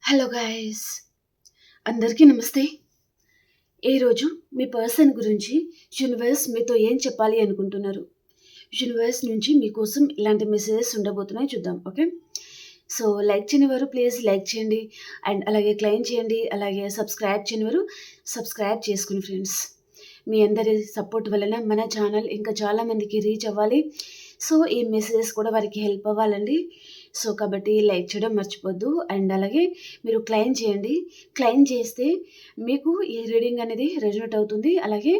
Hello guys, అందరికీ నమస్తే. ఈరోజు మీ పర్సన్ గురించి యూనివర్స్ మీతో ఏం చెప్పాలి అనుకుంటున్నారు? యూనివర్స్ నుంచి మీకోసం ఇలాంటి మెసేజెస్ ఉండబోతున్నాయి, చూద్దాం. ఓకే, సో లైక్ చేయని వారు ప్లీజ్ లైక్ చేయండి, అండ్ అలాగే క్లైమ్ చేయండి, అలాగే సబ్స్క్రైబ్ చేయని వారు సబ్స్క్రైబ్ చేసుకుని ఫ్రెండ్స్. మీ అందరి సపోర్ట్ వలన మన ఛానల్ ఇంకా చాలామందికి రీచ్ అవ్వాలి. సో ఈ మెసేజెస్ కూడా వారికి హెల్ప్ అవ్వాలండి. సో కాబట్టి లైక్ చేయడం మర్చిపోద్దు, అండ్ అలాగే మీరు క్లైమ్ చేయండి. క్లైమ్ చేస్తే మీకు ఈ రీడింగ్ అనేది రెజొనేట్ అవుతుంది. అలాగే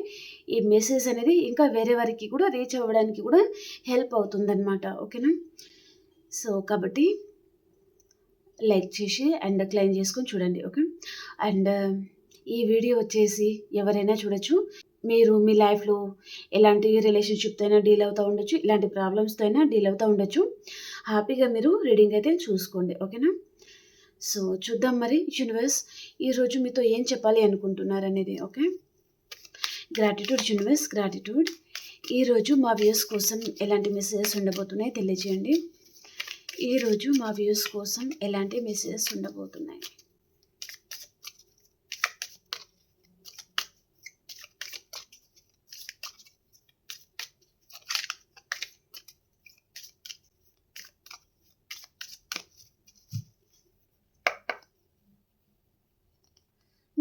ఈ మెసేజ్ అనేది ఇంకా వేరే వారికి కూడా రీచ్ అవ్వడానికి కూడా హెల్ప్ అవుతుందన్నమాట. ఓకేనా? సో కాబట్టి లైక్ చేసి అండ్ క్లైమ్ చేసుకొని చూడండి. ఓకే, అండ్ ఈ వీడియో వచ్చేసి ఎవరైనా చూడొచ్చు. మీరు మీ లైఫ్లో ఎలాంటి రిలేషన్షిప్తో అయినా డీల్ అవుతూ ఉండొచ్చు, ఇలాంటి ప్రాబ్లమ్స్తో అయినా డీల్ అవుతూ ఉండొచ్చు. హ్యాపీగా మీరు రీడింగ్ అయితే చూసుకోండి. ఓకేనా? సో చూద్దాం మరి యూనివర్స్ ఈరోజు మీతో ఏం చెప్పాలి అనుకుంటున్నారు అనేది. Okay, gratitude universe, gratitude. ఈరోజు మా వ్యూస్ కోసం ఎలాంటి మెసేజెస్ ఉండబోతున్నాయి తెలియజేయండి. ఈరోజు మా వ్యూస్ కోసం ఎలాంటి మెసేజెస్ ఉండబోతున్నాయి?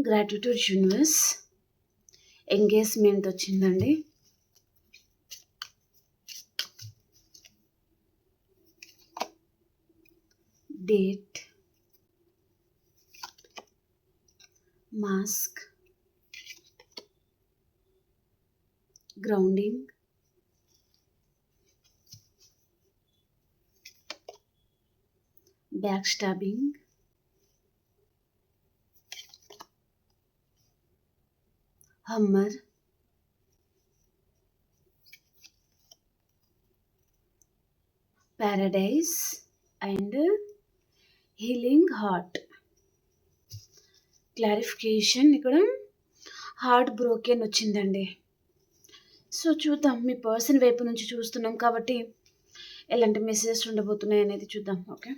గ్రాటిట్యూడ్ యూనివర్స్, ఎంగేజ్మెంట్ వచ్చిందండి. Date, mask, grounding, back stabbing, hammer, paradise and healing heart. Clarification, ఇక్కడ హార్ట్ బ్రోకెన్ వచ్చిందండి. సో చూద్దాం, మీ పర్సన్ వైపు నుంచి చూస్తున్నాం కాబట్టి ఎలాంటి మెసేజెస్ ఉండబోతున్నాయి అనేది చూద్దాం. ఓకే,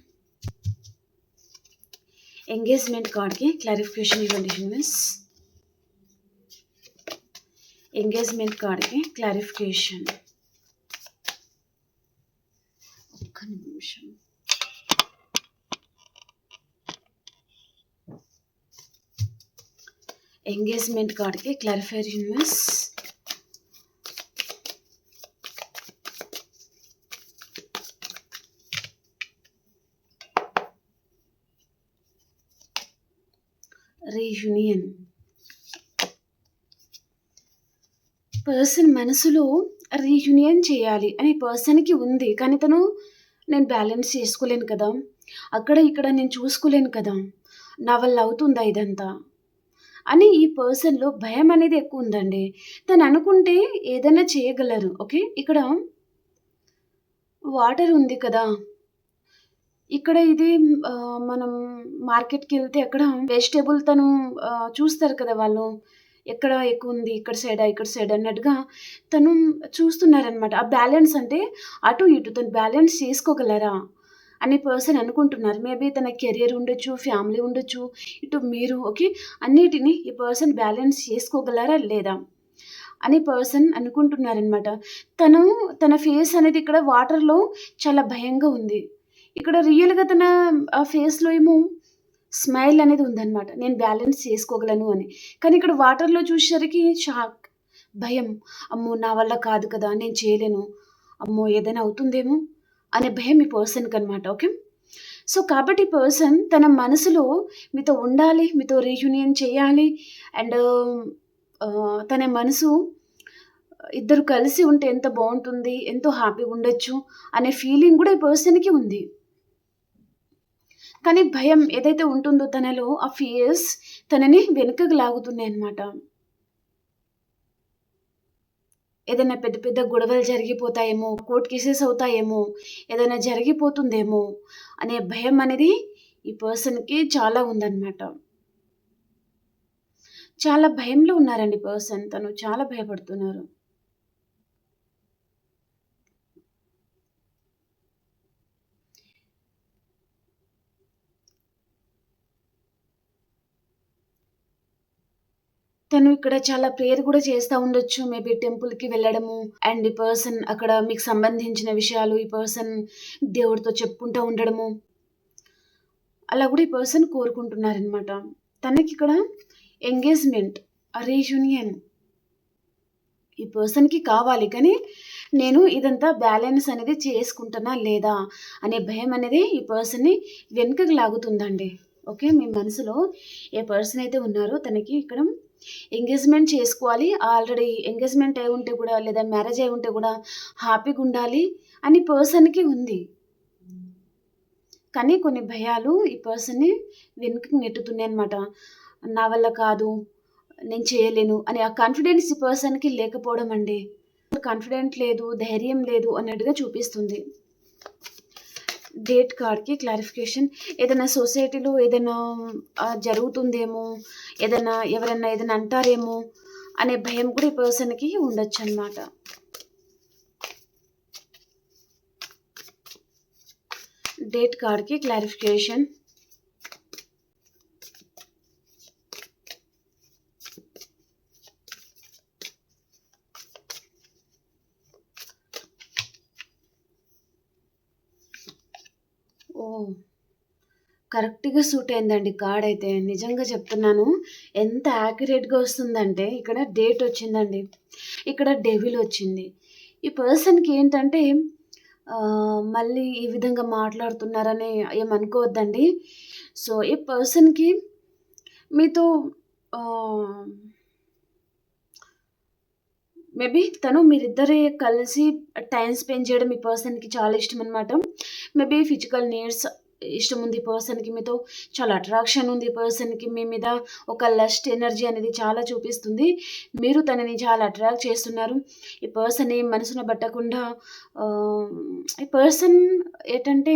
ఎంగేజ్మెంట్ కార్డ్కి క్లారిఫికేషన్ ఇవ్వండి యూనివర్స్. ఎంగేజ్మెంట్ కార్డ్కి క్లారిఫికేషన్. ఒక్క నిమిషం. ఎంగేజ్మెంట్ కార్డ్కి క్లారిఫైర్ యూనివర్స్. రీయూనియన్. పర్సన్ మనసులో రీయూనియన్ చేయాలి అని పర్సన్కి ఉంది, కానీ తను నేను బ్యాలెన్స్ చేసుకోలేను కదా, అక్కడ ఇక్కడ నేను చూసుకోలేను కదా, నా వల్ల అవుతుందా ఇదంతా అని ఈ పర్సన్లో భయం అనేది ఎక్కువ ఉందండి. తను అనుకుంటే ఏదైనా చేయగలరు. ఓకే, ఇక్కడ వాటర్ ఉంది కదా, ఇక్కడ ఇది మనం మార్కెట్కి వెళ్తే అక్కడ వెజిటేబుల్ తను చూస్తారు కదా వాళ్ళు, ఎక్కడ ఎక్కువ ఉంది, ఇక్కడ సైడ్ అన్నట్టుగా తను చూస్తున్నారనమాట. ఆ బ్యాలెన్స్ అంటే అటు ఇటు తను బ్యాలెన్స్ చేసుకోగలరా అనే పర్సన్ అనుకుంటున్నారు. మేబీ తన కెరియర్ ఉండొచ్చు, ఫ్యామిలీ ఉండొచ్చు, ఇటు మీరు. ఓకే, అన్నిటినీ ఈ పర్సన్ బ్యాలెన్స్ చేసుకోగలరా లేదా అని పర్సన్ అనుకుంటున్నారనమాట. తన ఫేస్ అనేది ఇక్కడ వాటర్లో చాలా భయంగా ఉంది. ఇక్కడ రియల్గా తన ఫేస్లో ఏమో స్మైల్ అనేది ఉందన్నమాట, నేను బ్యాలెన్స్ చేసుకోగలను అని. కానీ ఇక్కడ వాటర్లో చూసేసరికి షాక్, భయం. అమ్మో నా వల్ల కాదు కదా, నేను చేయలేను, అమ్మో ఏదైనా అవుతుందేమో అనే భయం ఈ పర్సన్కి అనమాట. ఓకే, సో కాబట్టి పర్సన్ తన మనసులో మీతో ఉండాలి, మీతో రీయూనియన్ చేయాలి, అండ్ తన మనసు ఇద్దరు కలిసి ఉంటే ఎంత బాగుంటుంది, ఎంతో హ్యాపీగా ఉండొచ్చు అనే ఫీలింగ్ కూడా ఈ పర్సన్కి ఉంది. కానీ భయం ఏదైతే ఉంటుందో తనలో, ఆ ఫియర్స్ తనని వెనుకకు లాగుతున్నాయి అన్నమాట. ఏదైనా పెద్ద పెద్ద గొడవలు జరిగిపోతాయేమో, కోర్టు కేసెస్ అవుతాయేమో, ఏదైనా జరిగిపోతుందేమో అనే భయం అనేది ఈ పర్సన్కి చాలా ఉందన్నమాట. చాలా భయంలో ఉన్నారండి పర్సన్, తను చాలా భయపడుతున్నారు. తను ఇక్కడ చాలా ప్రేయర్ కూడా చేస్తా ఉండొచ్చు. మేబీ టెంపుల్‌కి వెళ్ళడము అండ్ ఈ పర్సన్ అక్కడ మీకు సంబంధించిన విషయాలు ఈ పర్సన్ దేవుడితో చెప్పుకుంటా ఉండడము. అలా కూడా ఈ పర్సన్ కోరుకుంటున్నారనమాట. తనకిక్కడ ఎంగేజ్‌మెంట్, రీయూనియన్ ఈ పర్సన్‌కి కావాలి. కానీ నేను ఇదంతా బ్యాలెన్స్ అనేది చేసుకుంటున్నా లేదా అనే భయం అనేది ఈ పర్సన్‌ని వెనుకకి లాగుతుందండి. ఓకే. మీ మనసులో ఏ పర్సన్ అయితే ఉన్నారో తనకి ఇక్కడ ఎంగేజ్‌మెంట్ చేసుకోవాలి. ఆల్రెడీ ఎంగేజ్‌మెంట్ అయి ఉంటే కూడా లేదా మ్యారేజ్ అయి ఉంటే కూడా హ్యాపీగా ఉండాలి అని పర్సన్‌కి ఉంది. కానీ కొన్ని భయాలు ఈ పర్సన్‌ని వెనుకకి నెట్టుతున్నాయన్నమాట. నా వల్ల కాదు, నేను చేయలేను అనే ఆ కాన్ఫిడెన్స్ ఈ పర్సన్‌కి లేకపోవడం అండి. కాన్ఫిడెంట్ లేదు, ధైర్యం లేదు అన్నట్టుగా చూపిస్తుంది. డేట్ కార్డ్‌కి క్లారిఫికేషన్. ఏదైనా సొసైటీలో ఏదైనా జరుగుతుందేమో, ఎవరైనా ఏదైనా అంటారేమో అనే భయం కూడా ఈ పర్సన్‌కి ఉండొచ్చనమాట. డేట్ కార్డ్‌కి క్లారిఫికేషన్. ఓహ్! కరెక్ట్‌గా సూట్ అయిందండి కార్డ్ అయితే. నిజంగా చెప్తున్నాను. ఎంత యాక్యురేట్‌గా వస్తుందంటే ఇక్కడ డేట్ వచ్చిందండి. ఇక్కడ డెవిల్ వచ్చింది. ఈ పర్సన్‌కి ఏంటంటే మళ్ళీ ఈ విధంగా మాట్లాడుతున్నారని ఏమనుకోవద్దండి. సో, ఈ పర్సన్‌కి మీతో ఆహ్, మేబీ మీరిద్దరే కలిసి టైమ్ స్పెండ్ చేయడం ఈ పర్సన్‌కి చాలా ఇష్టమనమాట. మేబీ ఫిజికల్ నీడ్స్ ఇష్టముంది ఈ పర్సన్‌కి. మీతో చాలా అట్రాక్షన్ ఉంది ఈ పర్సన్‌కి. మీ మీద ఒక లస్ట్ ఎనర్జీ అనేది చాలా చూపిస్తుంది. మీరు తనని చాలా అట్రాక్ట్ చేస్తున్నారు. ఈ పర్సన్‌ని మనసున పట్టకుండా ఆహ్, ఈ పర్సన్ ఏంటంటే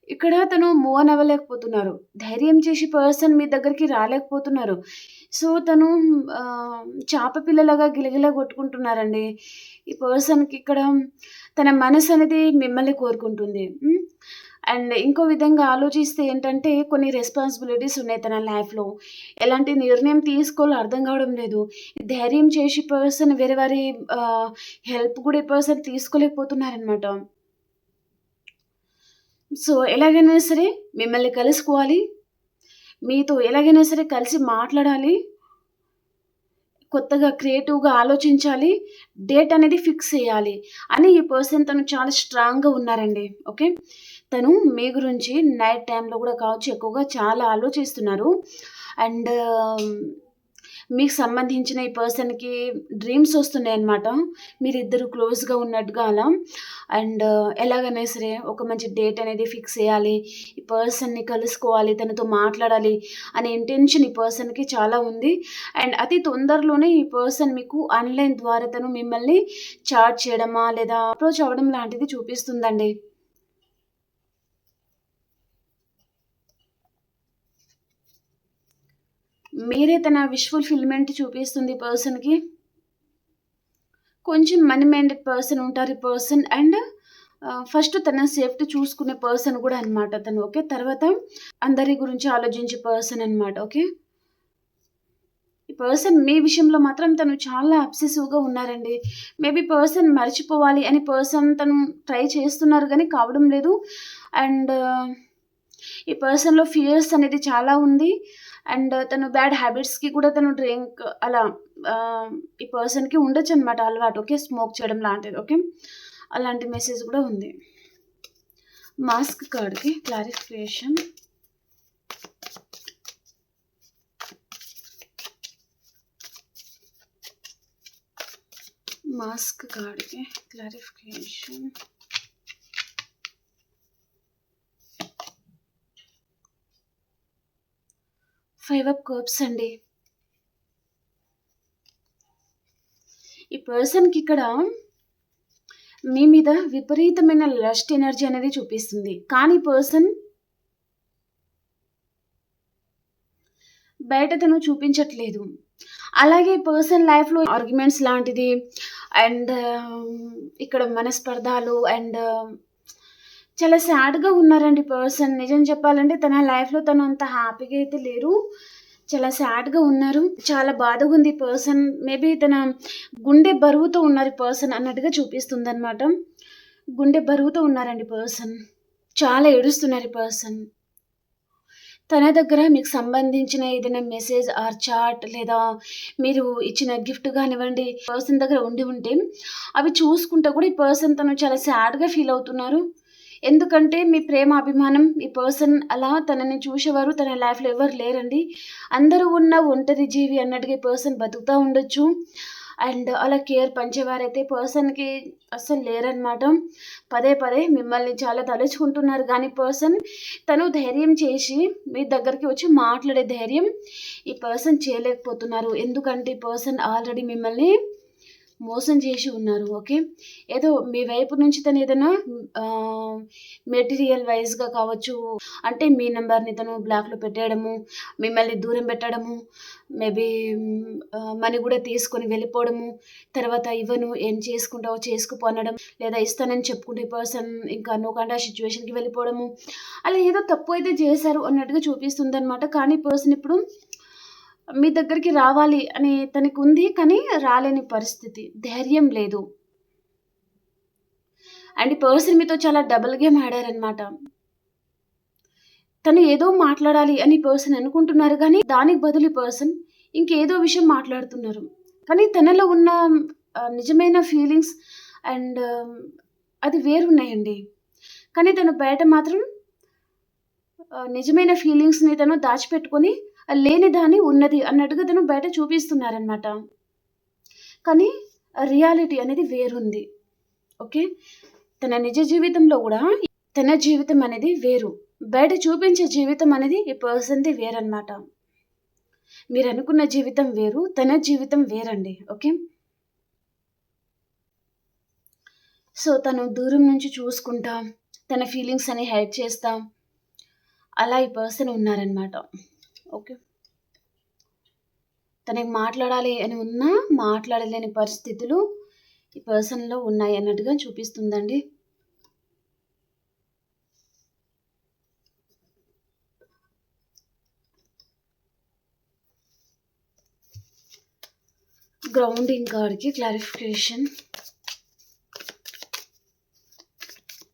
ఇక్కడ తను మూవ్ ఆన్ అవ్వలేకపోతున్నారు. ధైర్యం చేసి పర్సన్ మీ దగ్గరికి రాలేకపోతున్నారు. సో, తను చాప పిల్లలాగా గిలగిలా కొట్టుకుంటున్నారండి. ఈ పర్సన్‌కి ఇక్కడ తన మనసనేది మిమ్మల్ని కోరుకుంటుంది. అండ్ ఇంకో విధంగా ఆలోచిస్తే ఏంటంటే కొన్ని రెస్పాన్సిబిలిటీస్ ఉన్నాయి తన లైఫ్‌లో. ఎలాంటి నిర్ణయం తీసుకోవాలో అర్థం కావడం లేదు. ధైర్యం చేసి పర్సన్ వేరే వారి హెల్ప్ కూడా ఈ పర్సన్ తీసుకోలేకపోతున్నారనమాట. సో, ఎలాగైనా సరే మిమ్మల్ని కలుసుకోవాలి. మీతో ఎలాగైనా సరే కలిసి మాట్లాడాలి. కొత్తగా క్రియేటివ్‌గా ఆలోచించాలి. డేట్ అనేది ఫిక్స్ చేయాలి అని ఈ పర్సన్ తను చాలా స్ట్రాంగ్‌గా ఉన్నారండి. ఓకే. తను మీ గురించి నైట్ టైమ్‌లో కూడా కావచ్చు ఎక్కువగా చాలా ఆలోచిస్తున్నారు. అండ్ మీకు సంబంధించిన ఈ పర్సన్‌కి డ్రీమ్స్ వస్తున్నాయన్నమాట. మీరిద్దరు క్లోజ్‌గా ఉన్నట్టుగా అలా. అండ్ ఎలాగైనా సరే ఒక మంచి డేట్ అనేది ఫిక్స్ చేయాలి. ఈ పర్సన్‌ని కలుసుకోవాలి, తనతో మాట్లాడాలి అనే ఇంటెన్షన్ ఈ పర్సన్‌కి చాలా ఉంది. అండ్ అతి తొందరలోనే ఈ పర్సన్ మీకు ఆన్‌లైన్ ద్వారా తను మిమ్మల్ని చాట్ చేయడమా లేదా అప్రోచ్ అవ్వడం లాంటిది చూపిస్తుందండి. మీరే తన విష్ ఫుల్‌ఫిల్‌మెంట్ చూపిస్తుంది ఈ పర్సన్‌కి. కొంచెం మనీ మైండెడ్ పర్సన్ ఉంటారు ఈ పర్సన్. అండ్ ఫస్ట్ తన సేఫ్టీ చూసుకునే పర్సన్ కూడా అనమాట తను. ఓకే. తర్వాత అందరి గురించి ఆలోచించే పర్సన్ అనమాట. ఓకే. ఈ పర్సన్ మీ విషయంలో మాత్రం తను చాలా అబ్సెసివ్‌గా ఉన్నారండి. మేబీ పర్సన్ మర్చిపోవాలి అని పర్సన్ తను ట్రై చేస్తున్నారు గానీ కావడం లేదు. అండ్ ఈ పర్సన్‌లో ఫియర్స్ అనేది చాలా ఉంది. అండ్ తను బ్యాడ్ హ్యాబిట్స్‌కి కూడా తను డ్రింక్ అలా ఆహ్, ఈ పర్సన్‌కి ఉండొచ్చనమాట అలవాటు. ఓకే. స్మోక్ చేయడం లాంటిది. ఓకే. అలాంటి మెసేజ్ కూడా ఉంది. మాస్క్ కార్డ్‌కి క్లారిఫికేషన్. మాస్క్ కార్డ్‌కి క్లారిఫికేషన్. 5 ఆఫ్ కప్స్ అండి. ఈ పర్సన్‌కి ఇక్కడ మీ మీద విపరీతమైన లస్ట్ ఎనర్జీ అనేది చూపిస్తుంది. కానీ పర్సన్ బయట తను చూపించట్లేదు. అలాగే పర్సన్ లైఫ్‌లో ఆర్గ్యుమెంట్స్ లాంటిది అండ్ ఇక్కడ మనస్పర్ధాలు అండ్ చాలా సాడ్‌గా ఉన్నారండి పర్సన్. నిజం చెప్పాలంటే తన లైఫ్‌లో తను అంత హ్యాపీగా అయితే లేరు. చాలా సాడ్‌గా ఉన్నారు. చాలా బాధగా ఉంది ఈ పర్సన్. మేబీ తన గుండె బరువుతో ఉన్నారు ఈ పర్సన్ అన్నట్టుగా చూపిస్తుందనమాట. గుండె బరువుతో ఉన్నారండి పర్సన్. చాలా ఏడుస్తున్నారు ఈ పర్సన్. తన దగ్గర మీకు సంబంధించిన ఏదైనా మెసేజ్ ఆర్ చాట్ లేదా మీరు ఇచ్చిన గిఫ్ట్ గానివ్వండి, పర్సన్ దగ్గర ఉండి ఉంటే, అవి చూసుకుంటా కూడా ఈ పర్సన్ తను చాలా సాడ్‌గా ఫీల్ అవుతున్నారు. ఎందుకంటే మీ ప్రేమ, అభిమానం ఈ పర్సన్ అలా తనని చూసేవారు తన లైఫ్‌లో ఎవరు లేరండి. అందరూ ఉన్న ఒంటరి జీవి అన్నట్టుగా ఈ పర్సన్ బతుకుతా ఉండొచ్చు. అండ్ అలా కేర్ పంచేవారైతే పర్సన్‌కి అస్సలు లేరనమాట. పదే పదే మిమ్మల్ని చాలా తలుచుకుంటున్నారు గానీ పర్సన్ తను ధైర్యం చేసి మీ దగ్గరికి వచ్చి మాట్లాడే ధైర్యం ఈ పర్సన్ చేయలేకపోతున్నారు. ఎందుకంటే ఈ పర్సన్ ఆల్రెడీ మిమ్మల్ని మోసం చేసి ఉన్నారు. ఓకే. ఏదో మీ వైపు నుంచి తను ఏదైనా మెటీరియల్ వైస్‌గా కావచ్చు, అంటే మీ నంబర్‌ని తను బ్లాక్‌లో పెట్టేయడము, మిమ్మల్ని దూరం పెట్టడము, మేబీ మనీ కూడా తీసుకొని వెళ్ళిపోవడము, తర్వాత ఇవ్వను ఏం చేసుకుంటావో చేసుకోపో అనడం, లేదా ఇస్తానని చెప్పుకుంటే ఈ పర్సన్ ఇంకా నో కాంటాక్ట్ సిట్యుయేషన్‌కి వెళ్ళిపోవడము. అలా ఏదో తప్పు అయితే చేశారు అన్నట్టుగా చూపిస్తుందనమాట. కానీ పర్సన్ ఇప్పుడు మీ దగ్గరికి రావాలి అని తనకుంది. కానీ రాలేని పరిస్థితి. ధైర్యం లేదు. అండ్ ఈ పర్సన్ మీతో చాలా డబుల్ గేమ్ ఆడారనమాట. తను ఏదో మాట్లాడాలి అని పర్సన్ అనుకుంటున్నారు గానీ, దానికి బదులు ఈ పర్సన్ ఇంకేదో విషయం మాట్లాడుతున్నారు. కానీ తనలో ఉన్న నిజమైన ఫీలింగ్స్ అండ్ అది వేరున్నాయండి. కానీ తను బయట మాత్రం నిజమైన ఫీలింగ్స్‌ని తను దాచిపెట్టుకొని లేని దాన్ని ఉన్నది అన్నట్టుగా తను బయట చూపిస్తున్నారనమాట. కానీ రియాలిటీ అనేది వేరుంది. ఓకే. తన నిజ జీవితంలో గూడా తన జీవితం అనేది వేరు. బయట చూపించే జీవితం అనేది ఈ పర్సన్‌ది వేరనమాట. మీరనుకున్న జీవితం వేరు. తన జీవితం వేరండి. ఓకే. సో, తను దూరం నుంచి చూసుకుంటా, తన ఫీలింగ్స్ అని హైడ్ చేస్తా, అలా ఈ పర్సన్ ఉన్నారనమాట. ఓకే. తనకి మాట్లాడాలి అని ఉన్నా, మాట్లాడలేని పరిస్థితులు ఈ పర్సన్‌లో ఉన్నాయి అన్నట్టుగా చూపిస్తుందండి. గ్రౌండింగ్ కార్డ్‌కి క్లారిఫికేషన్.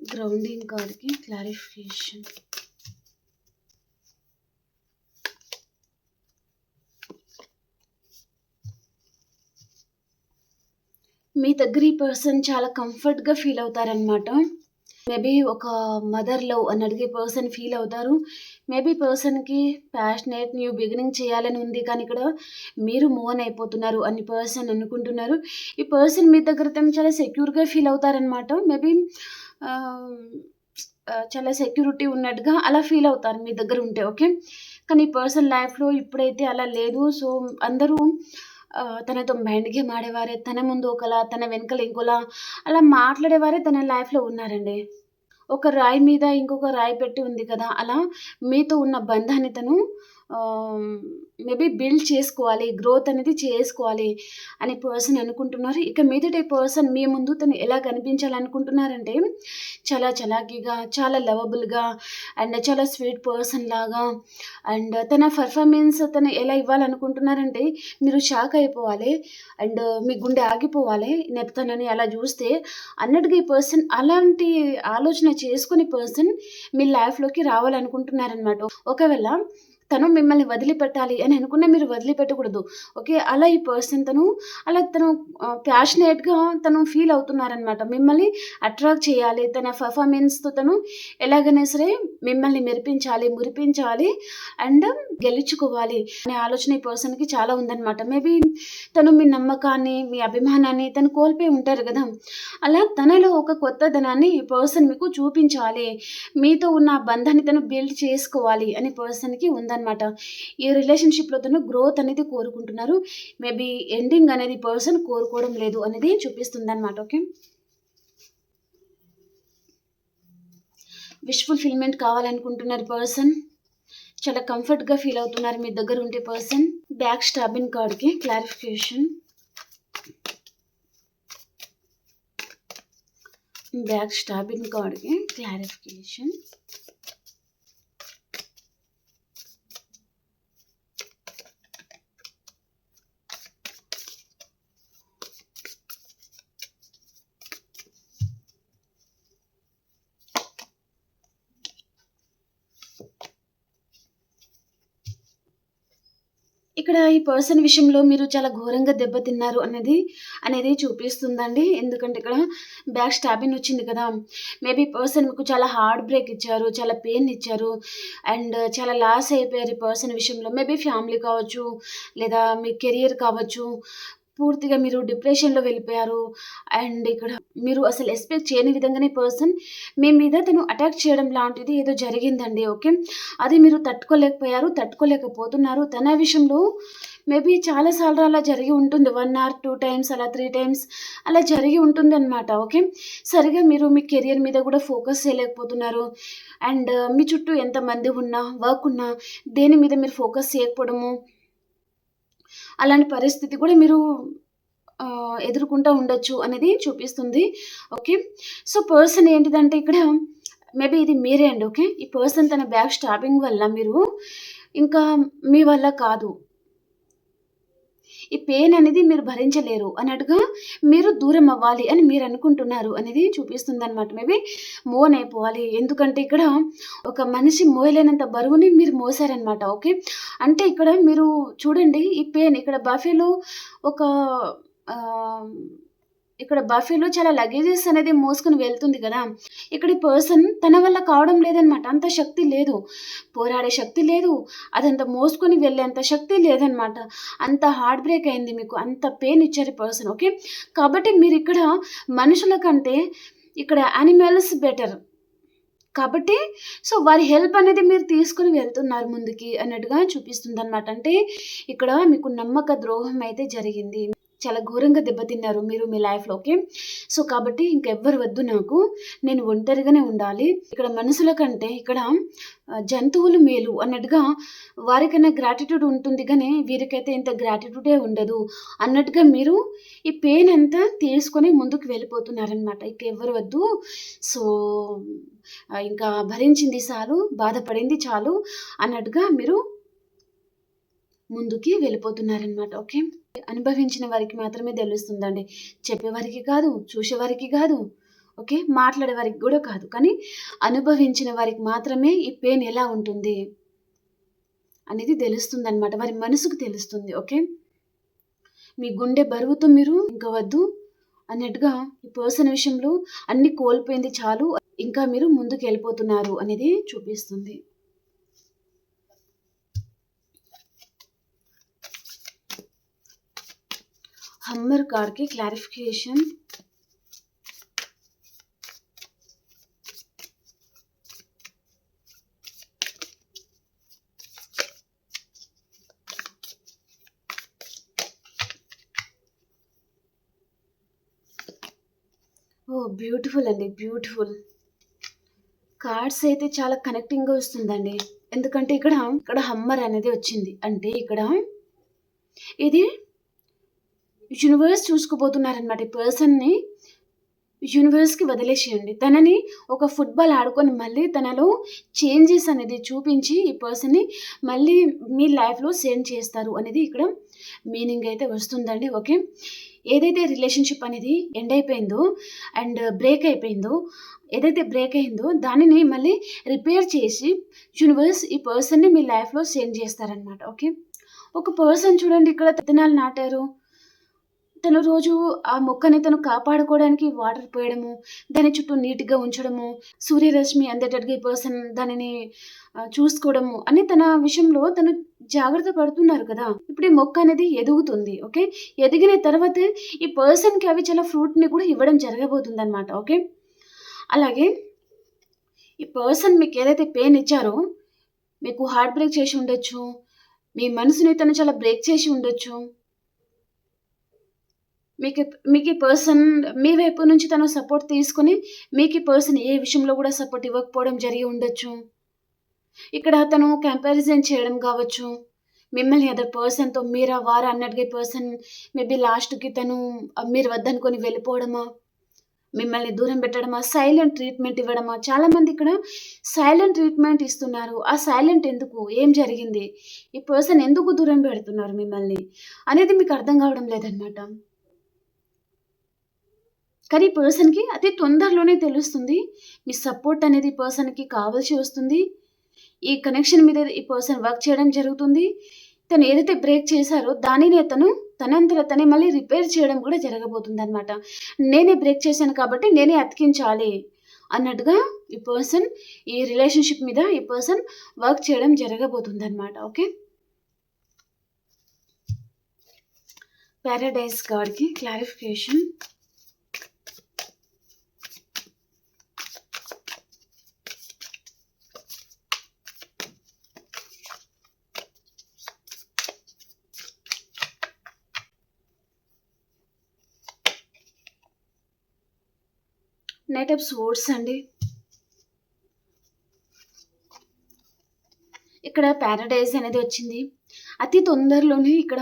గ్రౌండింగ్ కార్డ్‌కి క్లారిఫికేషన్. మీ దగ్గర ఈ పర్సన్ చాలా కంఫర్ట్‌గా ఫీల్ అవుతారనమాట. మేబీ ఒక మదర్ లవ్ అని అడిగే పర్సన్ ఫీల్ అవుతారు. మేబీ పర్సన్‌కి ప్యాషనేట్ న్యూ బిగినింగ్ చేయాలని ఉంది. కానీ ఇక్కడ మీరు మూవ్ ఆన్ అయిపోతున్నారు అని పర్సన్ అనుకుంటున్నారు. ఈ పర్సన్ మీ దగ్గర తను చాలా సెక్యూర్‌గా ఫీల్ అవుతారనమాట. మేబీ ఆహ్, చాలా సెక్యూరిటీ ఉన్నట్టుగా అలా ఫీల్ అవుతారు మీ దగ్గర ఉంటే. ఓకే. కానీ ఈ పర్సన్ లైఫ్‌లో ఇప్పుడైతే అలా లేదు. సో, అందరూ తనతో మైండ్ గేమ్ ఆడేవారే, తన ముందు ఒకలా, తన వెనకాల ఇంకోలా అలా మాట్లాడేవారే తన లైఫ్‌లో ఉన్నారండి. ఒక రాయి మీద ఇంకొక రాయి పెట్టి ఉంది కదా! అలా మీతో ఉన్న బంధాన్ని తను ఆహ్, మేబీ బిల్డ్ చేసుకోవాలి. గ్రోత్ అనేది చేసుకోవాలి అని పర్సన్ అనుకుంటున్నారు. ఇక మీదట ఈ పర్సన్ మీ ముందు తను ఎలా కనిపించాలనుకుంటున్నారంటే, చాలా చలాకీగా, చాలా లవబుల్‌గా అండ్ చాలా స్వీట్ పర్సన్ లాగా అండ్ తన పెర్ఫార్మెన్స్ తను ఎలా ఇవ్వాలనుకుంటున్నారంటే, మీరు షాక్ అయిపోవాలి. అండ్ మీ గుండె ఆగిపోవాలి. తనని అలా చూస్తే అన్నట్టుగా ఈ పర్సన్ అలాంటి ఆలోచన చేసుకొని పర్సన్ మీ లైఫ్‌లోకి రావాలనుకుంటున్నారనమాట. ఒకవేళ తను మిమ్మల్ని వదిలిపెట్టాలి అని అనుకున్నా మీరు వదిలిపెట్టకూడదు. ఓకే. అలా ఈ పర్సన్ తను ప్యాషనేట్‌గా తను ఫీల్ అవుతున్నారనమాట. మిమ్మల్ని అట్రాక్ట్ చేయాలి. తన పెర్ఫార్మెన్స్‌తో తను ఎలాగైనా సరే మిమ్మల్ని మెరిపించాలి, మురిపించాలి అండ్ గెలుచుకోవాలి అనే ఆలోచన ఈ పర్సన్‌కి చాలా ఉందనమాట. మేబీ తను మీ నమ్మకాన్ని, మీ అభిమానాన్ని తను కోల్పోయి ఉంటారు గదా! అలా తనలో ఒక కొత్తదనాన్ని ఈ పర్సన్ మీకు చూపించాలి. మీతో ఉన్న ఆ బంధాన్ని తను బిల్డ్ చేసుకోవాలి అని పర్సన్‌కి ఉందనమాట. ఈ రిలేషన్‌షిప్‌లో తను గ్రోత్ అనేది కోరుకుంటున్నారు. మేబీ ఎండింగ్ అనేది పర్సన్ కోరుకోవడం లేదు అనేది చూపిస్తుందనమాట. ఓకే. విష్ ఫుల్‌ఫిల్‌మెంట్ కావాలనుకుంటున్నారు పర్సన్. చాలా కంఫర్ట్‌గా ఫీల్ అవుతున్నారు మీ దగ్గర ఉంటే పర్సన్. బ్యాక్ స్టాబింగ్ కార్డ్‌కి క్లారిఫికేషన్. బ్యాక్ స్టాబింగ్ కార్డ్‌కి క్లారిఫికేషన్. ఇక్కడ ఈ పర్సన్ విషయంలో మీరు చాలా ఘోరంగా దెబ్బతిన్నారు అనేది చూపిస్తుందండి. ఎందుకంటే ఇక్కడ బ్యాక్ స్టాబింగ్ వచ్చింది కదా! మేబీ పర్సన్ మీకు చాలా హార్ట్ బ్రేక్ ఇచ్చారు. చాలా పెయిన్ ఇచ్చారు. అండ్ చాలా లాస్ అయిపోయారు ఈ పర్సన్ విషయంలో. మేబీ ఫ్యామిలీ కావచ్చు, లేదా మీ కెరియర్ కావచ్చు. పూర్తిగా మీరు డిప్రెషన్‌లో వెళ్ళిపోయారు. అండ్ ఇక్కడ మీరు అసలు ఎక్స్‌పెక్ట్ చేయని విధంగానే పర్సన్ మీ మీద తను అటాక్ చేయడం లాంటిది ఏదో జరిగిందండి. ఓకే. అది మీరు తట్టుకోలేకపోయారు. తట్టుకోలేకపోతున్నారు. తన విషయంలో మేబీ చాలా సార్లు అలా జరిగి ఉంటుంది. 1 ఆర్ 2 టైమ్స్ అలా 3 టైమ్స్ అలా జరిగి ఉంటుందన్నమాట. ఓకే. సరిగ్గా మీరు మీ కెరియర్ మీద కూడా ఫోకస్ చేయలేకపోతున్నారు. అండ్ మీ చుట్టూ ఎంతమంది ఉన్నా, వర్క్ ఉన్నా దేని మీద మీరు ఫోకస్ చేయకపోవడము, అలాంటి పరిస్థితి కూడా మీరు ఎదుర్కొంటా ఉండొచ్చు అనేది చూపిస్తుంది. ఓకే. సో, పర్సన్ ఏంటిదంటే ఇక్కడ మేబీ ఇది మీరే అండి. ఓకే. ఈ పర్సన్ తన బ్యాక్ స్టాబింగ్ వల్ల మీరు ఇంకా మీ వల్ల కాదు. ఈ పెయిన్ అనేది మీరు భరించలేరు అన్నట్టుగా మీరు దూరం అవ్వాలి అని మీరు అనుకుంటున్నారు అనేది చూపిస్తుందనమాట. మేబీ మూవ్ ఆన్ అయిపోవాలి. ఎందుకంటే ఇక్కడ ఒక మనిషి మోయలేనంత బరువుని మీరు మోసారనమాట. ఓకే. అంటే ఇక్కడ మీరు చూడండి ఈ పెయిన్ ఇక్కడ ఒక ఆహ్, ఇక్కడ బఫేలో చాలా లగేజెస్ అనేది మోసుకొని వెళ్తుంది గదా! ఇక్కడ ఈ పర్సన్ తన వల్ల కావడం లేదనమాట. అంత శక్తి లేదు. పోరాడే శక్తి లేదు. అదంతా మోసుకొని వెళ్ళేంత శక్తి లేదనమాట. అంత హార్ట్ బ్రేక్ అయింది మీకు. అంత పెయిన్ ఇచ్చారు ఈ పర్సన్. ఓకే. కాబట్టి మీరిక్కడ మనుషుల కంటే ఇక్కడ యానిమల్స్ బెటర్. కాబట్టి సో, వారి హెల్ప్ అనేది మీరు తీసుకొని వెళ్తున్నారు ముందుకి అన్నట్టుగా చూపిస్తుందనమాట. అంటే ఇక్కడ మీకు నమ్మక ద్రోహం అయితే జరిగింది. చాలా ఘోరంగా దెబ్బతిన్నారు మీరు మీ లైఫ్‌లో. ఓకే. సో, కాబట్టి ఇంకెవ్వరు వద్దు నాకు. నేను ఒంటరిగానే ఉండాలి. ఇక్కడ మనుషుల కంటే ఇక్కడ జంతువులు మేలు అన్నట్టుగా వారికైనా గ్రాటిట్యూడ్ ఉంటుంది గానీ, వీరికైతే ఇంత గ్రాటిట్యూడే ఉండదు అన్నట్టుగా మీరు ఈ పెయిన్ అంతా తీసుకొని ముందుకు వెళ్ళిపోతున్నారనమాట. ఇక ఎవ్వరు వద్దు. సో, ఇంకా భరించింది చాలు, బాధపడింది చాలు అన్నట్టుగా మీరు ముందుకి వెళ్ళిపోతున్నారనమాట. ఓకే. అనుభవించిన వారికి మాత్రమే తెలుస్తుందండి. చెప్పేవారికి కాదు, చూసేవారికి కాదు. ఓకే. మాట్లాడే వారికి గూడా కాదు. కానీ అనుభవించిన వారికి మాత్రమే ఈ పెయిన్ ఎలా ఉంటుంది అనేది తెలుస్తుందనమాట. వారి మనసుకు తెలుస్తుంది. ఓకే. మీ గుండె బరువుతో మీరు ఇంక వద్దు అన్నట్టుగా ఈ పర్సన్ విషయంలో అన్నీ కోల్పోయింది చాలు. ఇంకా మీరు ముందుకెళ్ళిపోతున్నారు అనేది చూపిస్తుంది. హమ్మర్ కార్డ్‌కి క్లారిఫికేషన్. ఓహ్! బ్యూటిఫుల్ అండి. బ్యూటిఫుల్. కార్డ్స్ అయితే చాలా కనెక్టింగ్‌గా వస్తుందండి. ఎందుకంటే ఇక్కడ హమ్మర్ అనేది వచ్చింది. అంటే ఇక్కడ ఇది యూనివర్స్ చూసుకోబోతున్నారనమాట. ఈ పర్సన్‌ని యూనివర్స్‌కి వదిలేసేయండి. తనని ఒక ఫుట్‌బాల్ ఆడుకొని మళ్ళీ తనలో చేంజెస్ అనేది చూపించి ఈ పర్సన్‌ని మళ్ళీ మీ లైఫ్‌లో సెండ్ చేస్తారు అనేది ఇక్కడ మీనింగ్ అయితే వస్తుందండి. ఓకే. ఏదైతే రిలేషన్‌షిప్ అనేది ఎండ్ అయిపోయిందో అండ్ బ్రేక్ అయిపోయిందో, ఏదైతే బ్రేక్ అయిందో దానిని మళ్ళీ రిపేర్ చేసి యూనివర్స్ ఈ పర్సన్‌ని మీ లైఫ్‌లో సెండ్ చేస్తారనమాట. ఓకే. ఒక పర్సన్ చూడండి ఇక్కడ విత్తనాలు నాటారు. తను రోజు ఆ మొక్కని తను కాపాడుకోవడానికి వాటర్ పోయడము, దాని చుట్టూ నీట్‌గా ఉంచడము, సూర్యరశ్మి అందేటట్టుగా ఈ పర్సన్ దానిని చూసుకోవడము అని తన విషయంలో తను జాగ్రత్త పడుతున్నారు కదా! ఇప్పుడు ఈ మొక్క అనేది ఎదుగుతుంది. ఓకే. ఎదిగిన తర్వాత ఈ పర్సన్‌కి అవి చాలా ఫ్రూట్‌ని కూడా ఇవ్వడం జరగబోతుందనమాట. ఓకే. అలాగే ఈ పర్సన్ మీకేదైతే పెయిన్ ఇచ్చారో, మీకు హార్ట్ బ్రేక్ చేసి ఉండొచ్చు. మీ మనసుని తను చాలా బ్రేక్ చేసి ఉండొచ్చు. మీకీ పర్సన్ మీ వైపు నుంచి తను సపోర్ట్ తీసుకొని, మీకీ పర్సన్ ఏ విషయంలో గూడా సపోర్ట్ ఇవ్వకపోవడం జరిగి ఉండొచ్చు. ఇక్కడ తను కంపారిజన్ చేయడం గావచ్చు. మిమ్మల్ని అదర్ పర్సన్‌తో మీరా, వారా అన్నట్టుగా ఈ పర్సన్ మేబీ లాస్ట్‌కి తను మీరు వద్దనుకొని వెళ్ళిపోవడమా, మిమ్మల్ని దూరం పెట్టడమా, సైలెంట్ ట్రీట్‌మెంట్ ఇవ్వడమా. చాలామంది ఇక్కడ సైలెంట్ ట్రీట్‌మెంట్ ఇస్తున్నారు. ఆ సైలెంట్ ఎందుకు? ఏం జరిగింది? ఈ పర్సన్ ఎందుకు దూరం పెడుతున్నారు మిమ్మల్ని? అనేది మీకు అర్థం కావడం లేదనమాట. కానీ ఈ పర్సన్‌కి అతి తొందరలోనే తెలుస్తుంది. మీ సపోర్ట్ అనేది ఈ పర్సన్‌కి కావాల్సి వస్తుంది. ఈ కనెక్షన్ మీద ఈ పర్సన్ వర్క్ చేయడం జరుగుతుంది. తను ఏదైతే బ్రేక్ చేశారో దానినే తను తనంతట తనే మళ్ళీ రిపేర్ చేయడం కూడా జరగబోతుందనమాట. నేనే బ్రేక్ చేశాను కాబట్టి నేనే అతికించాలి అన్నట్టుగా ఈ పర్సన్ ఈ రిలేషన్‌షిప్ మీద ఈ పర్సన్ వర్క్ చేయడం జరగబోతుందనమాట. ఓకే. పారడైజ్ కార్డ్‌కి క్లారిఫికేషన్. నైట్ ఆఫ్ స్వోర్డ్స్ అండి. ఇక్కడ పారడైజ్ అనేది వచ్చింది. అతి తొందరలోనే ఇక్కడ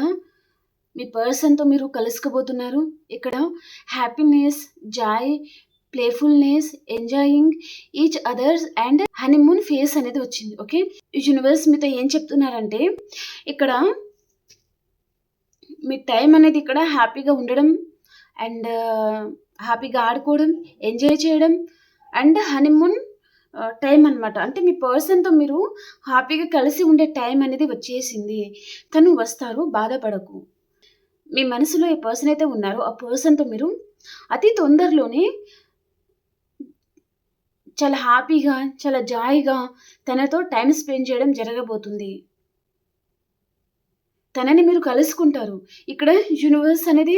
మీ పర్సన్‌తో మీరు కలుసుకోబోతున్నారు. ఇక్కడ happiness, Joy, playfulness, enjoying each others and honeymoon phase అనేది వచ్చింది. ఓకే. యూనివర్స్ మీతో ఏం చెప్తున్నారంటే ఇక్కడ మీ టైం అనేది ఇక్కడ హ్యాపీగా ఉండడం అండ్ హ్యాపీగా ఆడుకోవడం, ఎంజాయ్ చేయడం అండ్ హనీమూన్ టైం అనమాట. అంటే మీ పర్సన్‌తో మీరు హ్యాపీగా కలిసి ఉండే టైం అనేది వచ్చేసింది. తను వస్తారు, బాధపడకు. మీ మనసులో ఏ పర్సన్ అయితే ఉన్నారో ఆ పర్సన్‌తో మీరు అతి తొందరలోనే చాలా హ్యాపీగా, చాలా జాయ్‌గా తనతో టైమ్ స్పెండ్ చేయడం జరగబోతుంది. తనని మీరు కలుసుకుంటారు. ఇక్కడ యూనివర్స్ అనేది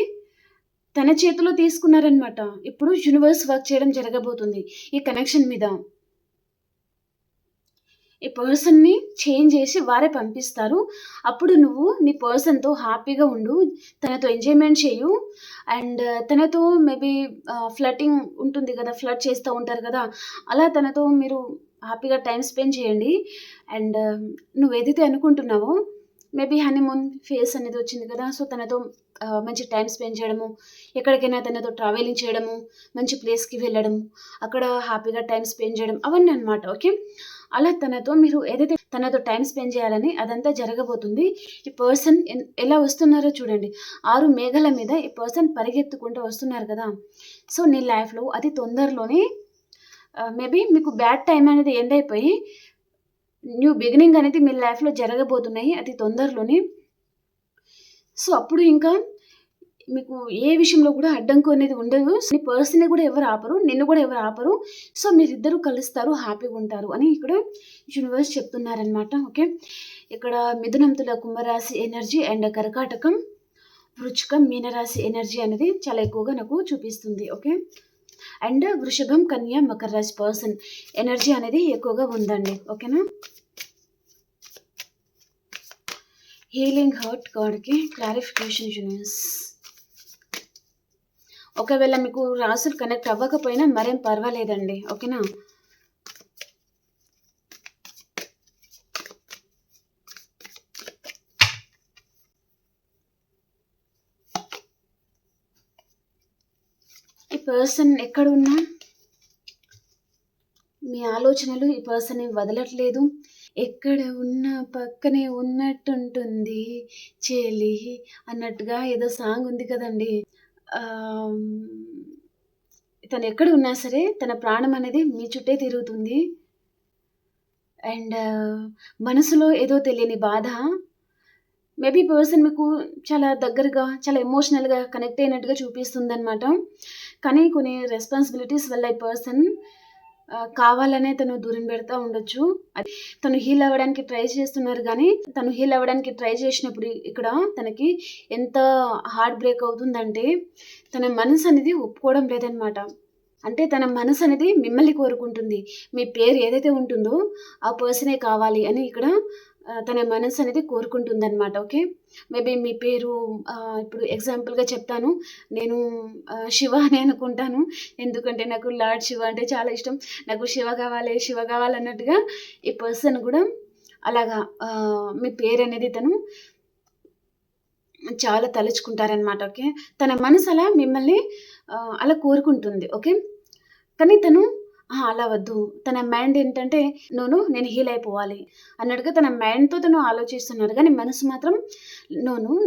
తన చేతిలో తీసుకున్నారనమాట. ఇప్పుడు యూనివర్స్ వర్క్ చేయడం జరగబోతుంది ఈ కనెక్షన్ మీద. ఈ పర్సన్‌ని చేంజ్ చేసి వారే పంపిస్తారు. అప్పుడు నువ్వు నీ పర్సన్‌తో హ్యాపీగా ఉండు. తనతో ఎంజాయ్‌మెంట్ చెయ్యు. అండ్ తనతో మేబీ ఫ్లర్టింగ్ ఉంటుంది కదా! ఫ్లర్ట్ చేస్తూ ఉంటారు కదా! అలా తనతో మీరు హ్యాపీగా టైమ్ స్పెండ్ చేయండి. అండ్ నువ్వేదైతే అనుకుంటున్నావో మేబీ హనీమూన్ ఫేజ్ అనేది వచ్చింది కదా! సో, తనతో మంచి టైమ్ స్పెండ్ చేయడము, ఎక్కడికైనా తనతో ట్రావెలింగ్ చేయడము, మంచి ప్లేస్‌కి వెళ్ళడము, అక్కడ హ్యాపీగా టైమ్ స్పెండ్ చేయడం అవన్నీ అనమాట. ఓకే. అలా తనతో మీరు ఏదైతే తనతో టైమ్ స్పెండ్ చేయాలని అదంతా జరగబోతుంది. ఈ పర్సన్ ఎలా వస్తున్నారో చూడండి. 6 మేఘాల మీద ఈ పర్సన్ పరిగెత్తుకుంటూ వస్తున్నారు కదా! సో, నీ లైఫ్‌లో అతి తొందరలోనే మేబీ మీకు బ్యాడ్ టైమ్ అనేది ఎండ్ అయిపోయి న్యూ బిగినింగ్ అనేది మీ లైఫ్‌లో జరగబోతున్నాయి అతి తొందరలోనే. సో, అప్పుడు ఇంకా మీకు ఏ విషయంలో కూడా అడ్డంకు అనేది ఉండదు. నీ పర్సన్‌ని కూడా ఎవరు ఆపరు. నిన్ను కూడా ఎవరు ఆపరు. సో, మీరిద్దరూ కలుస్తారు, హ్యాపీగా ఉంటారు అని ఇక్కడ యూనివర్స్ చెప్తున్నారనమాట. ఓకే. ఇక్కడ మిథునం, తుల, కుంభరాశి ఎనర్జీ అండ్ కర్కాటకం, వృచ్చికం, మీనరాశి ఎనర్జీ అనేది చాలా ఎక్కువగా నాకు చూపిస్తుంది. ఓకే. అండ్ వృషభం, కన్య, మకర రాశి పర్సన్ ఎనర్జీ అనేది ఎక్కువగా ఉందండి. ఓకేనా. హీలింగ్ హార్ట్ కార్డ్‌కి క్లారిఫికేషన్ యూనివర్స్. ఒకవేళ మీకు రాసులు కనెక్ట్ అవ్వకపోయినా మరేం పర్వాలేదండి. ఓకేనా. ఈ పర్సన్ ఎక్కడున్నా మీ ఆలోచనలు ఈ పర్సన్‌ని వదలట్లేదు. ఎక్కడ ఉన్నా పక్కనే ఉన్నట్టుంటుంది చెలి అన్నట్టుగా ఏదో సాంగ్ ఉంది కదండీ! తను ఎక్కడ ఉన్నా సరే తన ప్రాణం అనేది మీ చుట్టే తిరుగుతుంది. అండ్ మనసులో ఏదో తెలియని బాధ. మేబీ పర్సన్ మీకు చాలా దగ్గరగా, చాలా ఎమోషనల్‌గా కనెక్ట్ అయినట్టుగా చూపిస్తుందనమాట. కానీ కొన్ని రెస్పాన్సిబిలిటీస్ వల్ల ఈ పర్సన్ కావాలనే తను దూరం పెడతా ఉండొచ్చు. తను హీల్ అవ్వడానికి ట్రై చేస్తున్నారు గానీ, తను హీల్ అవ్వడానికి ట్రై చేసినప్పుడు ఇక్కడ తనకి ఎంత హార్ట్ బ్రేక్ అవుతుందంటే, తన మనసు అనేది ఒప్పుకోవడం లేదనమాట. అంటే తన మనసు అనేది మిమ్మల్ని కోరుకుంటుంది. మీ పేరు ఏదైతే ఉంటుందో ఆ పర్సనే కావాలి అని ఇక్కడ తన మనసు అనేది కోరుకుంటుందనమాట. ఓకే. మేబీ మీ పేరు ఇప్పుడు ఎగ్జాంపుల్‌గా చెప్తాను. నేను శివ అని అనుకుంటాను. ఎందుకంటే నాకు లార్డ్ శివ అంటే చాలా ఇష్టం. నాకు శివ కావాలి, శివ కావాలన్నట్టుగా ఈ పర్సన్ కూడా అలాగా మీ పేరనేది తను చాలా తలుచుకుంటారనమాట. ఓకే. తన మనసు అలా మిమ్మల్ని అలా కోరుకుంటుంది. ఓకే. కానీ తను అలా వద్దు. తన మైండ్ ఏంటంటే నేను హీల్ అయిపోవాలి అన్నట్టుగా తన మైండ్‌తో తను ఆలోచిస్తున్నారు. కానీ మనసు మాత్రం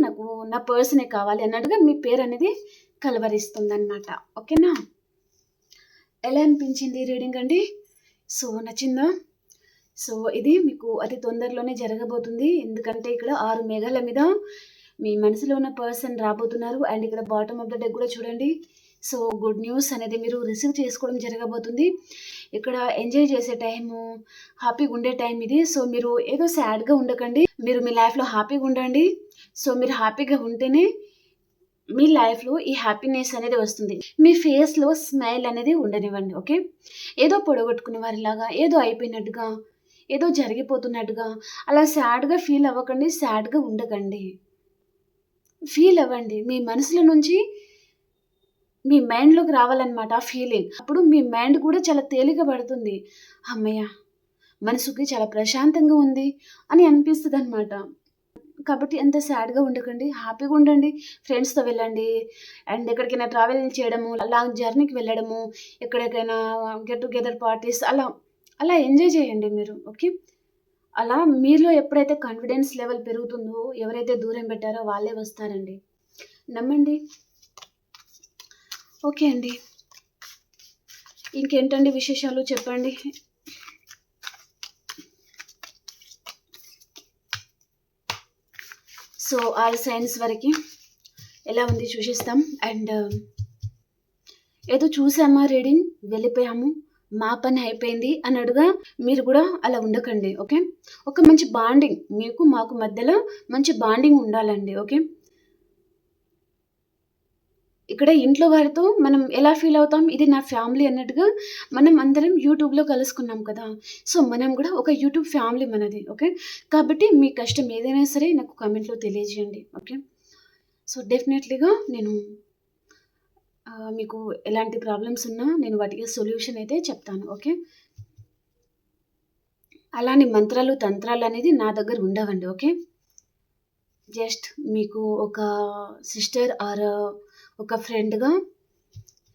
నాకు నా పర్సనే కావాలి అన్నట్టుగా మీ పేరనేది కలవరిస్తుందనమాట. ఓకేనా. ఎలా అనిపించింది రీడింగ్ అండి? సో, నచ్చిందా? సో, ఇది మీకు అతి తొందరలోనే జరగబోతుంది. ఎందుకంటే ఇక్కడ 6 మేఘాల మీద మీ మనసులో ఉన్న పర్సన్ రాబోతున్నారు. అండ్ ఇక్కడ బాటమ్ ఆఫ్ ద డెక్ గూడా చూడండి. సో, గుడ్ న్యూస్ అనేది మీరు రిసీవ్ చేసుకోవడం జరగబోతుంది. ఇక్కడ ఎంజాయ్ చేసే టైము, హ్యాపీగుండే టైం ఇది. సో, మీరు ఏదో సాడ్‌గా ఉండకండి. మీరు మీ లైఫ్‌లో హ్యాపీగుండండి. సో, మీరు హ్యాపీగా ఉంటేనే మీ లైఫ్‌లో ఈ హ్యాపీనెస్ అనేది వస్తుంది. మీ ఫేస్‌లో స్మైల్ అనేది ఉండనివ్వండి. ఓకే. ఏదో పొడగొట్టుకున్న వారిలాగా, ఏదో అయిపోయినట్టుగా, ఏదో జరిగిపోతున్నట్టుగా అలా సాడ్‌గా ఫీల్ అవ్వకండి. సాడ్‌గా ఉండకండి. ఫీల్ అవ్వండి. మీ మనసులో నుంచి మీ మైండ్‌లోకి రావాలన్నమాట ఆ ఫీలింగ్. అప్పుడు మీ మైండ్ కూడా చాలా తేలిక పడుతుంది. హమ్మయ్య! మనసుకి చాలా ప్రశాంతంగా ఉంది అని అనిపిస్తదనమాట. కాబట్టి అంత సాడ్‌గా ఉండకండి. హ్యాపీగా ఉండండి. ఫ్రెండ్స్‌తో వెళ్ళండి. అండ్ ఎక్కడికైనా ట్రావెల్ చేయడము, లాంగ్ జర్నీకి వెళ్ళడము, ఎక్కడికైనా గెట్ టుగెదర్ పార్టీస్ అలా ఎంజాయ్ చేయండి మీరు. ఓకే. అలా మీలో ఎప్పుడైతే కాన్ఫిడెన్స్ లెవెల్ పెరుగుతుందో, ఎవరైతే దూరం పెట్టారో వాళ్ళే వస్తారండి. నమ్మండి. ఓకే అండి. ఇంకేంటండి విశేషాలు చెప్పండి? సో, ఆల్ సైన్స్ వరకి ఎలా ఉంది చూసేస్తాం. అండ్ ఏదో చూసామా రీడింగ్, వెళ్ళిపోయాము, మా పని అయిపోయింది అన్నట్టుగా మీరు కూడా అలా ఉండకండి. ఓకే. ఒక మంచి బాండింగ్ మీకు మాకు మధ్యలో మంచి బాండింగ్ ఉండాలండి. ఓకే. ఇక్కడ ఇంట్లో వారితో మనం ఎలా ఫీల్ అవుతాం, ఇది నా ఫ్యామిలీ అన్నట్టుగా మనం అందరం యూట్యూబ్‌లో కలుసుకున్నాం కదా! సో, మనం కూడా ఒక యూట్యూబ్ ఫ్యామిలీ మనది. ఓకే. కాబట్టి మీ కష్టం ఏదైనా సరే నాకు కామెంట్‌లో తెలియజేయండి. ఓకే. సో, డెఫినెట్‌లీగా నేను మీకు ఎలాంటి ప్రాబ్లమ్స్ ఉన్నా నేను వాటికి సొల్యూషన్ అయితే చెప్తాను. ఓకే. అలాని మంత్రాలు, తంత్రాలనేది నా దగ్గర ఉండవండి. ఓకే. జస్ట్ మీకు ఒక సిస్టర్ ఆర్ ఒక ఫ్రెండ్‌గా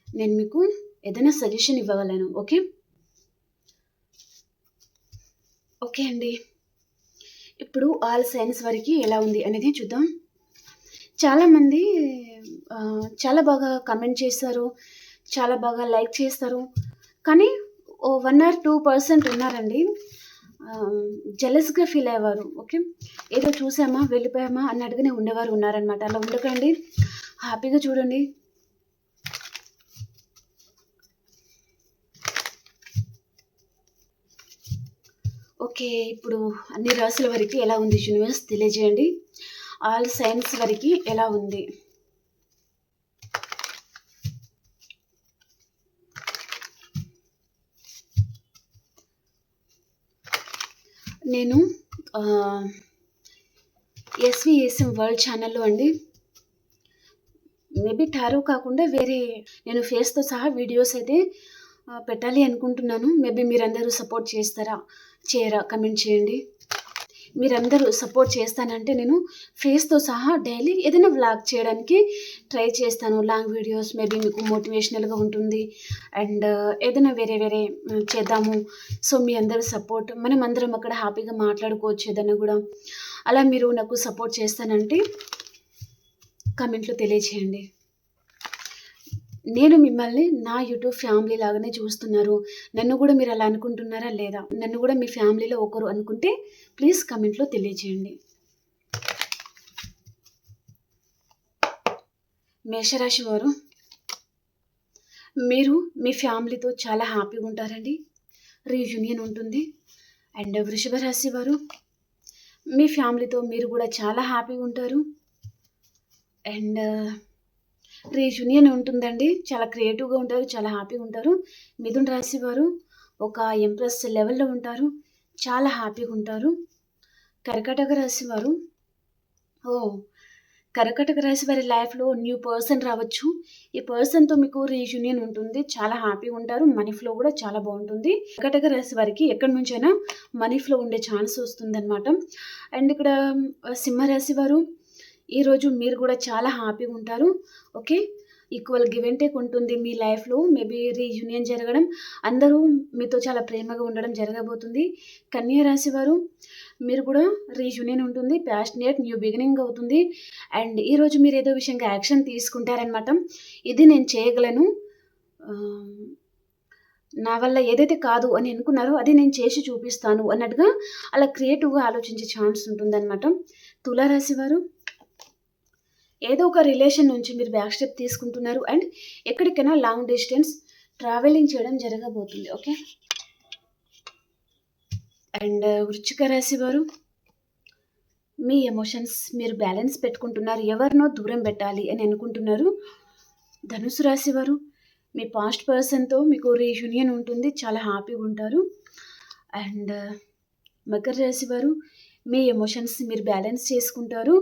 నేను మీకు ఏదైనా సజెషన్ ఇవ్వగలను. ఓకే. ఓకే అండి. ఇప్పుడు ఆల్ సైన్స్ వరకి ఎలా ఉంది అనేది చూద్దాం. చాలామంది చాలా బాగా కామెంట్ చేస్తారు. చాలా బాగా లైక్ చేస్తారు. కానీ 1 ఆర్ 2% ఉన్నారండి. జెలస్‌గా ఫీల్ అయ్యేవారు. ఓకే. ఏదో చూసామా, వెళ్ళిపోయామా అన్నట్టుగానే ఉండేవారు ఉన్నారనమాట. అలా ఉండకండి. హ్యాపీగా చూడండి. ఓకే. ఇప్పుడు అన్ని రాశుల వరకి ఎలా ఉంది యూనివర్స్ తెలియజేయండి. ఆల్ సైన్స్ వరకి ఎలా ఉంది? నేను ఎస్వీఎస్ఎం వరల్డ్ ఛానల్‌లో అండి మేబీ టారో కాకుండా వేరే నేను ఫేస్‌తో సహా వీడియోస్ అయితే పెట్టాలి అనుకుంటున్నాను. మేబీ మీరందరూ సపోర్ట్ చేస్తారా? చేయరా? కామెంట్ చేయండి. మీరందరూ సపోర్ట్ చేస్తానంటే నేను ఫేస్‌తో సహా డైలీ ఏదైనా వ్లాగ్ చేయడానికి ట్రై చేస్తాను. లాంగ్ వీడియోస్ మేబీ మీకు మోటివేషనల్‌గా ఉంటుంది. అండ్ ఏదైనా వేరే చేద్దాము. సో, మీ అందరి సపోర్ట్ మనమందరం అక్కడ హ్యాపీగా మాట్లాడుకోవచ్చు ఏదైనా గూడా. అలా మీరు నాకు సపోర్ట్ చేస్తానంటే కామెంట్‌లో తెలియజేయండి. నేను మిమ్మల్ని నా యూట్యూబ్ ఫ్యామిలీ లాగానే చూస్తున్నారు. నన్ను గూడా మీరు అలా అనుకుంటున్నారా లేదా? నన్ను గూడా మీ ఫ్యామిలీలో ఒకరు అనుకుంటే ప్లీజ్ కామెంట్‌లో తెలియజేయండి. మేషరాశి వారు మీరు మీ ఫ్యామిలీతో చాలా హ్యాపీగా ఉంటారండి. రీయూనియన్ ఉంటుంది. అండ్ వృషభ రాశి వారు మీ ఫ్యామిలీతో మీరు కూడా చాలా హ్యాపీగా ఉంటారు. అండ్ రీయూనియన్ ఉంటుందండి. చాలా క్రియేటివ్‌గా ఉంటారు. చాలా హ్యాపీగా ఉంటారు. మిథున రాశి వారు ఒక ఎంప్రెస్ లెవెల్‌లో ఉంటారు. చాలా హ్యాపీగా ఉంటారు. కర్కాటక రాశి వారు కర్కాటక రాశి వారి లైఫ్‌లో న్యూ పర్సన్ రావచ్చు. ఈ పర్సన్‌తో మీకు రీయూనియన్ ఉంటుంది. చాలా హ్యాపీగా ఉంటారు. మనీ ఫ్లో కూడా చాలా బావుంటుంది. కర్కాటక రాశి వారికి ఎక్కడి నుంచైనా మనీ ఫ్లో ఉండే ఛాన్స్ వస్తుందనమాట. అండ్ ఇక్కడ సింహరాశి వారు ఈరోజు మీరు కూడా చాలా హ్యాపీగా ఉంటారు. Okay. Equal give and take ఉంటుంది మీ లైఫ్‌లో. మేబీ రీయూనియన్ జరగడం, అందరూ మీతో చాలా ప్రేమగా ఉండడం జరగబోతుంది. కన్యా రాశి వారు మీరు కూడా రీయూనియన్ ఉంటుంది. ప్యాషనేట్ న్యూ బిగినింగ్ అవుతుంది. అండ్ ఈరోజు మీరు ఏదో విషయంగా యాక్షన్ తీసుకుంటారనమాట. ఇది నేను చేయగలను. ఆహ్, నా వల్ల ఏదైతే కాదు అని అనుకున్నారో అది నేను చేసి చూపిస్తాను అన్నట్టుగా అలా క్రియేటివ్‌గా ఆలోచించే ఛాన్స్ ఉంటుందనమాట. తులారాశి వారు ఏదో ఒక రిలేషన్ నుంచి మీరు బ్యాక్ స్టెప్ తీసుకుంటున్నారు అండ్ ఎక్కడికైనా లాంగ్ డిస్టెన్స్ ట్రావెలింగ్ చేయడం జరగబోతుంది. ఓకే. అండ్ వృశ్చిక రాశి వారు మీ ఎమోషన్స్ మీరు బ్యాలెన్స్ పెట్టుకుంటున్నారు. ఎవరినో దూరం పెట్టాలి అని అనుకుంటున్నారు. ధనుసు రాశి వారు మీ పాస్ట్ పర్సన్‌తో మీకు రీయూనియన్ ఉంటుంది. చాలా హ్యాపీగా ఉంటారు. అండ్ మకర రాశి వారు మీ ఎమోషన్స్ మీరు బ్యాలెన్స్ చేసుకుంటారు.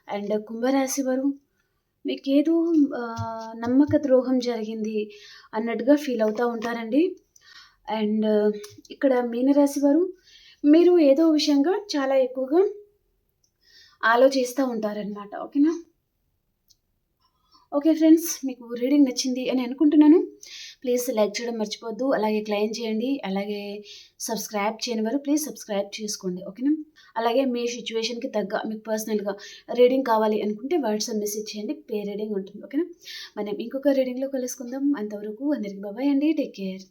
అండ్ కుంభరాశి వారు మీకేదో నమ్మక ద్రోహం జరిగింది అన్నట్టుగా ఫీల్ అవుతూ ఉంటారండి. అండ్ ఇక్కడ మీనరాశి వారు మీరు ఏదో విషయంగా చాలా ఎక్కువగా ఆలోచిస్తూ ఉంటారనమాట. ఓకేనా? ఓకే ఫ్రెండ్స్, మీకు రీడింగ్ నచ్చింది అని అనుకుంటున్నాను. ప్లీజ్ లైక్ చేయడం మర్చిపోవద్దు. అలాగే క్లెయిమ్ చేయండి. అలాగే సబ్స్క్రైబ్ చేయని వారు ప్లీజ్ సబ్స్క్రైబ్ చేసుకోండి. ఓకేనా? అలాగే మీ సిచ్యువేషన్‌కి తగ్గ మీకు పర్సనల్‌గా రీడింగ్ కావాలి అనుకుంటే వాట్సాప్ మెసేజ్ చేయండి. పే రీడింగ్ ఉంటుంది. ఓకేనా? మనం ఇంకొక రీడింగ్‌లో కలుసుకుందాం. అంతవరకు అందరికి బాయ్ అండి. Take care.